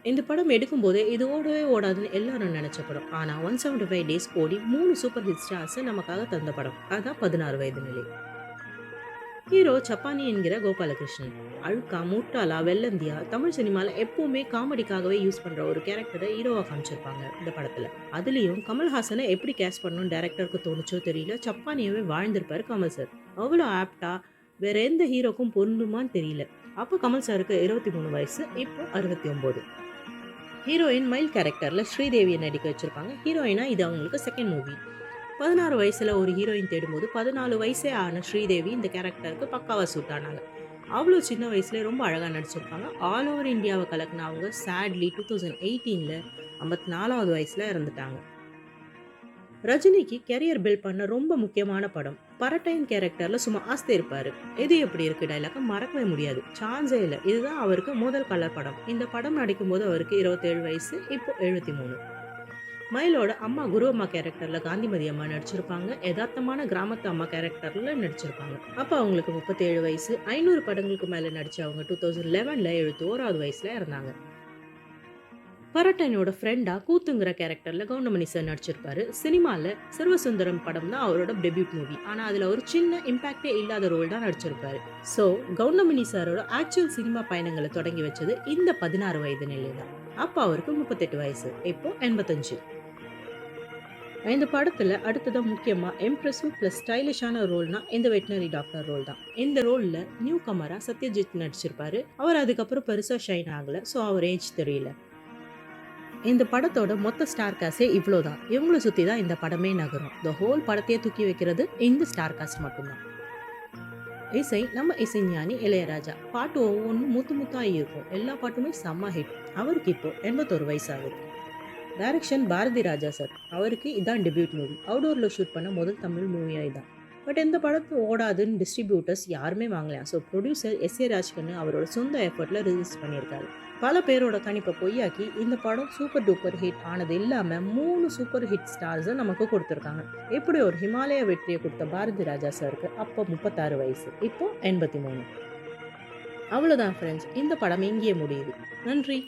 இந்த படம் எடுக்கும்போதே இது ஓடவே ஓடாதுன்னு எல்லாரும் நெனச்ச படம். ஆனா 175 டேஸ் ஓடி 3 சூப்பர் ஹிட் ஸ்டார்ஸ நமக்காக தந்த படம். அதான் 16 வயது நிலை. ஹீரோ சப்பானி என்கிற கோபாலகிருஷ்ணன். அழுக்கா, முட்டாளா, வெள்ளந்தியா, தமிழ் சினிமால எப்பவுமே காமெடிக்காகவே யூஸ் பண்ற ஒரு கேரக்டர ஹீரோவா காமிச்சிருப்பாங்க இந்த படத்துல. அதுலயும் கமல்ஹாசன எப்படி கேஸ்ட் பண்ணணும்னு டைரக்டருக்கு தோணுச்சோ தெரியல. சப்பானியாவே வாழ்ந்திருப்பாரு கமல் சார். அவ்வளோ ஆப்ட்டா வேற எந்த ஹீரோக்கும் பொருந்துமான்னு தெரியல. அப்ப கமல் சாருக்கு 23 வயசு. இப்போ 69. ஹீரோயின் மைல்ட் கேரக்டர்ல ஸ்ரீதேவிய நடிக்க வச்சிருப்பாங்க. ஹீரோயினா இது அவங்களுக்கு செகண்ட் மூவி. 16 வயசுல ஒரு ஹீரோயின் தேடும்போது 14 வயசே ஆன ஸ்ரீதேவி இந்த கேரக்டருக்கு பக்காவா சூட் ஆனாங்க. அவ்வளோ சின்ன வயசுல ரொம்ப அழகா நடிச்சிருப்பாங்க. ஆல் ஓவர் இந்தியாவ கலக்குன அவங்க சேட்லி 2018ல 54வது வயசுல இறந்துட்டாங்க. ரஜினிக்கு கெரியர் பில்ட் பண்ண ரொம்ப முக்கியமான படம். பரட்டையன் கேரக்டர்ல சும்மா ஆஸ்தி இருப்பாரு. "இது எப்படி இருக்கு" டயலாக மறக்கவே முடியாது. சான்ஸே இல்ல. இதுதான் அவருக்கு முதல் கலர் படம். இந்த படம் நடிக்கும்போது அவருக்கு 27 வயசு. இப்போ 73. மயிலோட அம்மா குரு அம்மா கேரக்டர்ல காந்திமதி அம்மா நடிச்சிருப்பாங்க. எதார்த்தமான கிராமத்து அம்மா கேரக்டர்ல நடிச்சிருப்பாங்க. அப்ப அவங்களுக்கு 37 வயசு. 500 படங்களுக்கு மேல நடிச்ச அவங்க 2011ல 71வது வயசுல இறந்தாங்க. பரட்டனோட ஃப்ரெண்டா கூத்துங்கிற கேரக்டர்ல கவுண்டமணி சார் நடிச்சிருப்பாரு. சினிமால சிறுவசுந்தரம் படம் தான் அவரோட டெபியூட் மூவி. ஆனா அதுல ஒரு சின்ன இம்பாக்டே இல்லாத ரோல் தான் நடிச்சிருப்பாரு. சோ கவுண்டமணி சாரோட ஆக்சுவல் சினிமா பயணங்களை தொடங்கி வச்சது இந்த 16 வயது நிலை தான். அப்ப அவருக்கு 38 வயசு. இப்போ 85. இந்த படத்துல அடுத்ததா முக்கியமா இம்ப்ரெசிவ் பிளஸ் ஸ்டைலிஷான ரோல்னா இந்த வெட்டினரி டாக்டர் ரோல் தான். இந்த ரோல்ல நியூ கமரா சத்யஜித் நடிச்சிருப்பாரு. அவர் அதுக்கப்புறம் பெருசா ஷைன் ஆகல. சோ அவர் ஏஜ் தெரியல. இந்த படத்தோட மொத்த ஸ்டார் காஸ்டே இவ்ளோதான். இவங்கள சுத்தி தான் இந்த படமே நகரும். த ஹோல் படத்தையே தூக்கி வைக்கிறது இந்த ஸ்டார் காஸ்ட் மட்டும்தான். இசை நம்ம இசைஞானி இளையராஜா. பாட்டு ஒவ்வொன்றும் முத்து முத்தா இருக்கும். எல்லா பாட்டுமே செம்ம ஹிட். அவருக்கு இப்போ 81 வயசு ஆகுது. Direction Bharathi Raja sir. அவருக்கு இதான் டெபியூட் மூவி. அவுடோர்ல ஷூட் பண்ண முதல் தமிழ் மூவியா இதான். பட் இந்த படத்து ஓடாதுன்னு டிஸ்ட்ரிபியூட்டர்ஸ் யாருமே வாங்கலையாம். So producer S A Rajkannu அவரோட சொந்த எஃபர்ட்ல ரிலீஸ் பண்ணியிருக்காரு. பல பேரோட கணிப்பை பொய்யாக்கி இந்த படம் சூப்பர் டூப்பர் ஹிட் ஆனது இல்லாம 3 சூப்பர் ஹிட் ஸ்டார்ஸை நமக்கு கொடுத்துருக்காங்க. இப்படி ஒரு ஹிமாலய வெற்றியை கொடுத்த பாரதி ராஜா சாருக்கு அப்போ 36 வயசு. இப்போ 83. அவ்வளோதான் ஃப்ரெண்ட்ஸ். இந்த படம் இங்கேயே முடியுது. நன்றி.